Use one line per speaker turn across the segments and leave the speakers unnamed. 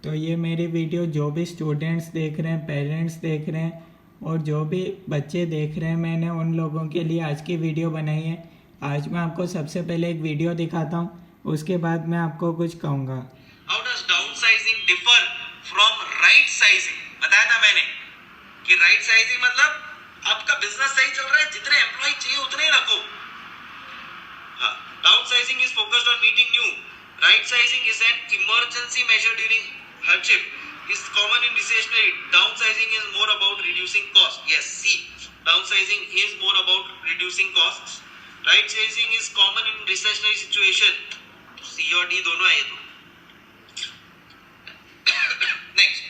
तो ये मेरी वीडियो जो भी स्टूडेंट्स देख रहे हैं, पेरेंट्स देख रहे हैं और जो भी बच्चे देख रहे हैं, मैंने उन लोगों के लिए आज की वीडियो बनाई है। आज मैं आपको सबसे पहले एक वीडियो दिखाता हूँ, उसके बाद मैं आपको कुछ कहूँगा।
How does down sizing differ from right sizing? बताया था मैंने कि राइट साइजिंग मतलब आपका बिजनेस सही चल रहा है, जितने एम्प्लॉय चाहिए उतने ही रखो। Down sizing is focused on meeting new. Right sizing is an emergency measure during hardship. Is common in recessionary. Downsizing is more about reducing costs. Yes, C. Downsizing is more about reducing costs. Right sizing is common in recessionary situation. C और D दोनों है ये तो. Next,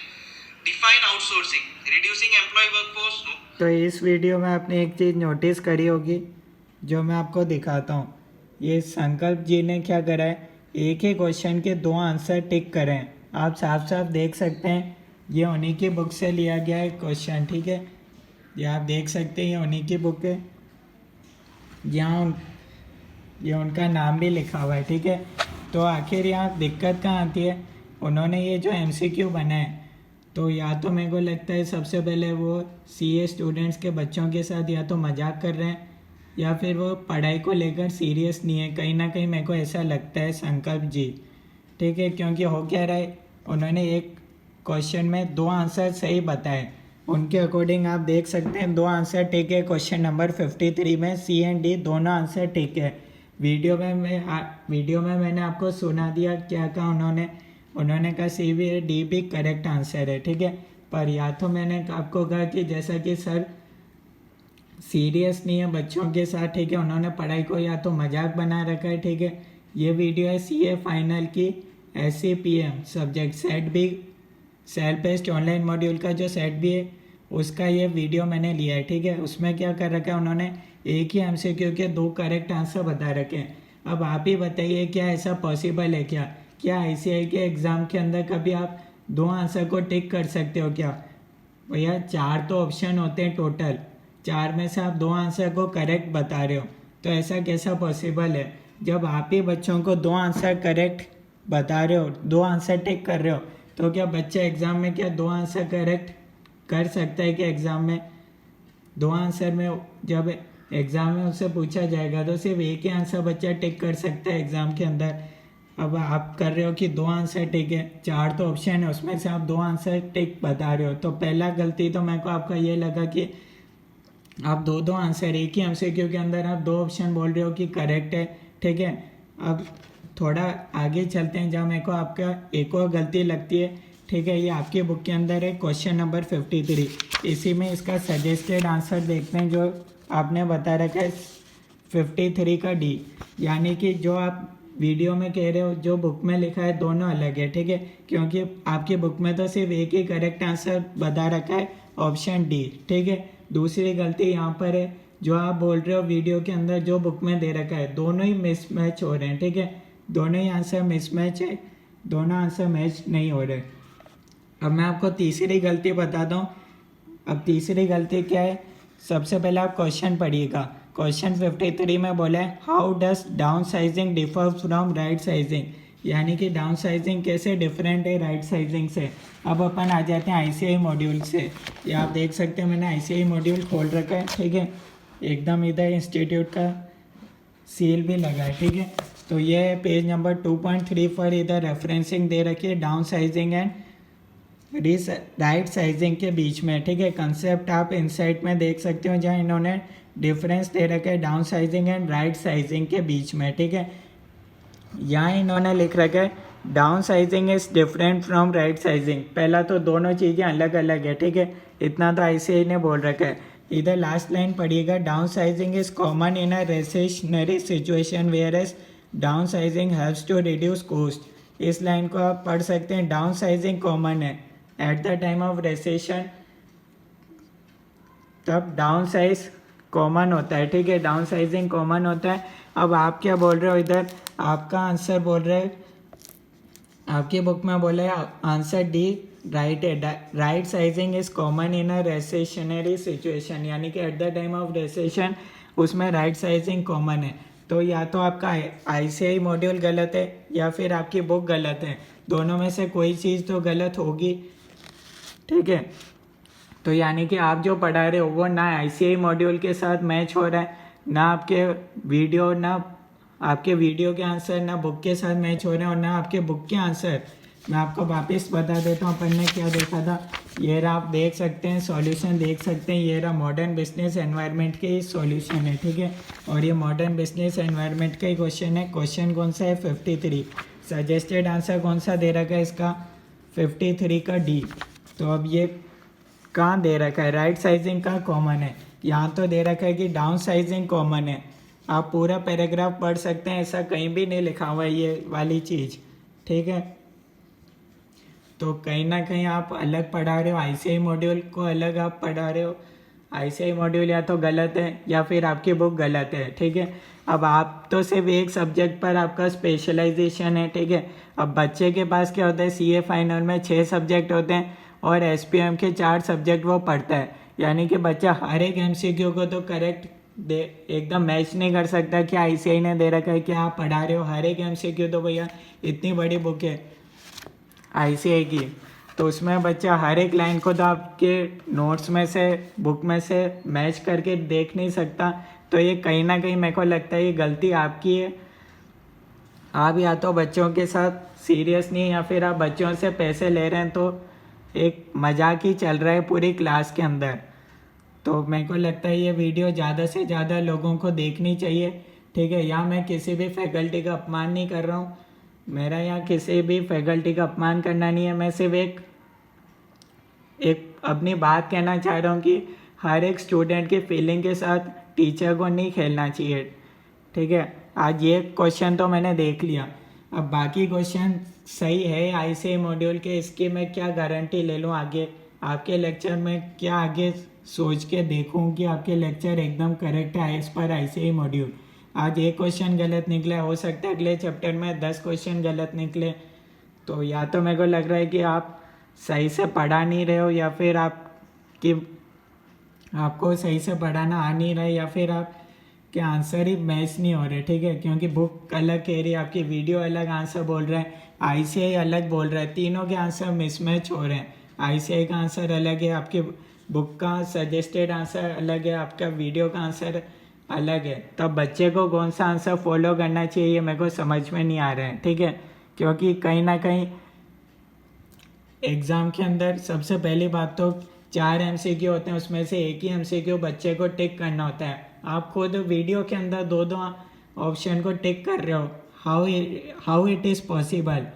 define outsourcing. Reducing employee workforce. No.
तो इस video में आपने एक चीज़ नोटिस करी होगी जो मैं आपको दिखाता हूँ। ये संकल्प जी ने क्या करा है, एक ही क्वेश्चन के 2 आंसर टिक करें हैं। आप साफ साफ देख सकते हैं ये उन्हीं की बुक से लिया गया है क्वेश्चन, ठीक है। ये आप देख सकते हैं ये उन्हीं की बुक है, यहाँ ये उनका नाम भी लिखा हुआ है, ठीक है। तो आखिर यहाँ दिक्कत कहाँ आती है, उन्होंने ये जो MCQ बनाए, तो या तो मेरे को लगता है सबसे पहले वो CA स्टूडेंट्स के बच्चों के साथ या तो मजाक कर रहे हैं या फिर वो पढ़ाई को लेकर सीरियस नहीं है। कहीं ना कहीं मेरे को ऐसा लगता है संकल्प जी, ठीक है। क्योंकि हो क्या रहा है, उन्होंने एक क्वेश्चन में 2 आंसर सही बताए, उनके अकॉर्डिंग आप देख सकते हैं 2 आंसर ठीक है। क्वेश्चन नंबर 53 में C एंड D दोनों आंसर ठीक है। वीडियो में मैंने आपको सुना दिया क्या कहा उन्होंने कहा C भी है, D भी करेक्ट आंसर है, ठीक है। पर या तो मैंने आपको कहा कि जैसा कि सर सीरियस नहीं है बच्चों के साथ, ठीक है, उन्होंने पढ़ाई को या तो मजाक बना रखा है, ठीक है। ये वीडियो है CA फाइनल की SCPM सब्जेक्ट सेट भी, सेल्फ बेस्ड ऑनलाइन मॉड्यूल का जो सेट भी है उसका ये वीडियो मैंने लिया है, ठीक है। उसमें क्या कर रखा है उन्होंने, एक ही MCQ के 2 करेक्ट आंसर बता रखे हैं। अब आप ही बताइए क्या ऐसा पॉसिबल है क्या ICI के एग्ज़ाम के अंदर कभी आप 2 आंसर को टिक कर सकते हो क्या? भैया 4 तो ऑप्शन होते हैं टोटल, 4 में से आप 2 आंसर को करेक्ट बता रहे हो, तो ऐसा कैसा पॉसिबल है? जब आप ही बच्चों को 2 आंसर करेक्ट बता रहे हो, 2 आंसर टिक कर रहे हो, तो क्या बच्चा एग्ज़ाम में क्या 2 आंसर करेक्ट कर सकता है? कि एग्ज़ाम में 2 आंसर में जब एग्ज़ाम में उससे पूछा जाएगा तो सिर्फ एक ही आंसर बच्चा टिक कर सकता है एग्ज़ाम के अंदर। अब आप कर रहे हो कि 2 आंसर टिक है, 4 तो ऑप्शन है, उसमें से आप 2 आंसर टिक बता रहे हो। तो पहला गलती तो मेरे को आपका ये लगा कि आप 2 आंसर, एक ही MCQ के अंदर आप 2 ऑप्शन बोल रहे हो कि करेक्ट है, ठीक है। अब थोड़ा आगे चलते हैं जहाँ मेरे को आपका एक और गलती लगती है, ठीक है। ये आपकी बुक के अंदर है क्वेश्चन नंबर 53, इसी में इसका सजेस्टेड आंसर देखते हैं जो आपने बता रखा है 53 का D, यानी कि जो आप वीडियो में कह रहे हो जो बुक में लिखा है दोनों अलग है, ठीक है। क्योंकि आपकी बुक में तो सिर्फ एक ही करेक्ट आंसर बता रखा है, ऑप्शन D, ठीक है। दूसरी गलती यहाँ पर है, जो आप बोल रहे हो वीडियो के अंदर जो बुक में दे रखा है दोनों ही मिसमैच हो रहे हैं, ठीक है। दोनों ही आंसर मिसमैच है, दोनों आंसर मैच नहीं हो रहे। अब मैं आपको तीसरी गलती बताता हूँ। अब तीसरी गलती क्या है, सबसे पहले आप क्वेश्चन पढ़िएगा। क्वेश्चन 53 में बोला है how does down sizing differ from right sizing, यानी कि डाउन साइजिंग कैसे डिफरेंट है राइट साइजिंग से। अब अपन आ जाते हैं ICI मॉड्यूल से। ये आप देख सकते हैं मैंने ICI मॉड्यूल खोल रखा है, ठीक है। एकदम इधर इंस्टीट्यूट का सील भी लगा है, ठीक है। तो ये पेज नंबर 2.3 पर इधर रेफरेंसिंग दे रखी है down sizing and right sizing के बीच में, ठीक है। कंसेप्ट आप इनसाइट में देख सकते हो जहाँ इन्होंने डिफरेंस दे रखा है down sizing and right sizing के बीच में, ठीक है। यहाँ इन्होंने लिख रखा है down sizing is different from right sizing. पहला तो दोनों चीज़ें अलग अलग है, ठीक है, इतना तो ICI ने बोल रखा है। इधर लास्ट लाइन पढ़िएगा, downsizing is common in a recessionary situation whereas downsizing helps to reduce cost. इस लाइन को आप पढ़ सकते हैं, डाउन साइजिंग कॉमन है at the time of recession, तब डाउन साइज कॉमन होता है, ठीक है, डाउन साइजिंग कॉमन होता है। अब आप क्या बोल रहे हो, इधर आपका आंसर बोल रहे हैं, आपकी बुक में बोला है आंसर D राइट है। Rightsizing is common in a recessionary situation, यानी कि at the time of recession उसमें राइट साइजिंग कॉमन है। तो या तो आपका ICI मॉड्यूल गलत है या फिर आपकी बुक गलत है, दोनों में से कोई चीज़ तो गलत होगी, ठीक है। तो यानी कि आप जो पढ़ा रहे हो वो ना ICI मॉड्यूल के साथ मैच हो रहा है, ना आपके वीडियो के आंसर ना बुक के साथ मैच हो रहे हैं, और ना आपके बुक के आंसर। मैं आपको वापस बता देता हूँ अपन ने क्या देखा था। ये रहा, आप देख सकते हैं सॉल्यूशन देख सकते हैं, ये रहा मॉडर्न बिजनेस एनवायरनमेंट के सॉल्यूशन है, ठीक है। और ये मॉडर्न बिजनेस एनवायरनमेंट का ही क्वेश्चन है। क्वेश्चन कौन सा है? 53। सजेस्टेड आंसर कौन सा दे रखा है इसका? 53 का D। तो अब ये कहाँ दे रखा है? राइट साइजिंग का कॉमन है, यहाँ तो दे रखा है कि डाउन साइजिंग कॉमन है। आप पूरा पैराग्राफ पढ़ सकते हैं, ऐसा कहीं भी नहीं लिखा हुआ है ये वाली चीज़, ठीक है। तो कहीं ना कहीं आप अलग पढ़ा रहे हो, ICI मॉड्यूल को अलग आप पढ़ा रहे हो। ICI मॉड्यूल या तो गलत है या फिर आपकी बुक गलत है, ठीक है। अब आप तो सिर्फ एक सब्जेक्ट पर आपका स्पेशलाइजेशन है, ठीक है। अब बच्चे के पास क्या होता है, CA फाइनल में 6 सब्जेक्ट होते हैं और SPM के 4 सब्जेक्ट वो पढ़ता है। यानी कि बच्चा हर एक MCQ को तो करेक्ट एकदम मैच नहीं कर सकता कि ICI ने दे रखा है कि आप पढ़ा रहे हो हर एक MCQ। तो भैया इतनी बड़ी बुक है ICI की, तो उसमें बच्चा हर एक लाइन को तो आपके नोट्स में से बुक में से मैच करके देख नहीं सकता। तो ये कहीं ना कहीं मेरे को लगता है ये गलती आपकी है। आप या तो बच्चों के साथ सीरियस नहीं, या फिर आप बच्चों से पैसे ले रहे हैं, तो एक मजाक ही चल रहा है पूरी क्लास के अंदर। तो मेरे को लगता है ये वीडियो ज़्यादा से ज़्यादा लोगों को देखनी चाहिए, ठीक है। यहाँ मैं किसी भी फैकल्टी का अपमान नहीं कर रहा हूँ, मेरा यहाँ किसी भी फैकल्टी का अपमान करना नहीं है। मैं सिर्फ एक अपनी बात कहना चाह रहा हूँ कि हर एक स्टूडेंट की फीलिंग के साथ टीचर को नहीं खेलना चाहिए, ठीक है। आज ये क्वेश्चन तो मैंने देख लिया, अब बाकी क्वेश्चन सही है ICI मॉड्यूल के, इसकी मैं क्या गारंटी ले लूँ आगे आपके लेक्चर में? क्या आगे सोच के देखूँ कि आपके लेक्चर एकदम करेक्ट है एज पर ICI मॉड्यूल? आज एक क्वेश्चन गलत निकला, हो सकता है अगले चैप्टर में 10 क्वेश्चन गलत निकले। तो या तो मेरे को लग रहा है कि आप सही से पढ़ा नहीं रहे हो, या फिर आपको सही से पढ़ाना आ नहीं रहा है, या फिर आपके आंसर ही मैच नहीं हो रहे, ठीक है। क्योंकि बुक अलग कह रही है, आपकी वीडियो अलग आंसर बोल रहा है, ICI अलग बोल रहा है, तीनों के आंसर मिसमैच हो रहे हैं। ICI का आंसर अलग है, आपके बुक का सजेस्टेड आंसर अलग है, आपका वीडियो का आंसर अलग है। तब बच्चे को कौन सा आंसर फॉलो करना चाहिए मेरे को समझ में नहीं आ रहा है, ठीक है। क्योंकि कहीं ना कहीं एग्ज़ाम के अंदर सबसे पहली बात तो 4 MCQ होते हैं, उसमें से एक ही MCQ बच्चे को टिक करना होता है। आप खुद वीडियो के अंदर 2-2 ऑप्शन को टिक कर रहे हो, हाउ इट इज़ पॉसिबल?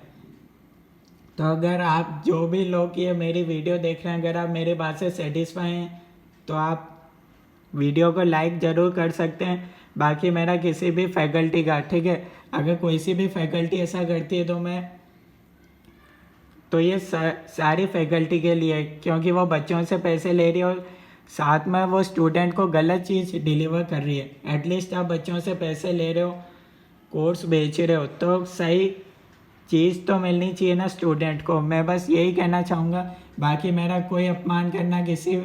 तो अगर आप जो भी लोग ये मेरी वीडियो देख रहे हैं, अगर आप मेरी बात से सेटिस्फाई हैं तो आप वीडियो को लाइक ज़रूर कर सकते हैं। बाकी मेरा किसी भी फैकल्टी का, ठीक है, अगर कोई सी भी फैकल्टी ऐसा करती है तो ये सारी फैकल्टी के लिए, क्योंकि वो बच्चों से पैसे ले रही है और साथ में वो स्टूडेंट को गलत चीज़ डिलीवर कर रही है। एटलीस्ट आप बच्चों से पैसे ले रहे हो, कोर्स बेच रहे हो, तो सही चीज़ तो मिलनी चाहिए ना स्टूडेंट को। मैं बस यही कहना चाहूँगा, बाकी मेरा कोई अपमान करना किसी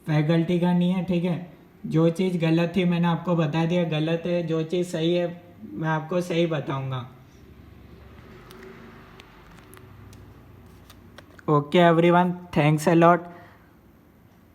फैकल्टी का नहीं है, ठीक है। जो चीज़ गलत थी मैंने आपको बता दिया गलत है, जो चीज़ सही है मैं आपको सही बताऊँगा। Okay everyone, thanks a lot.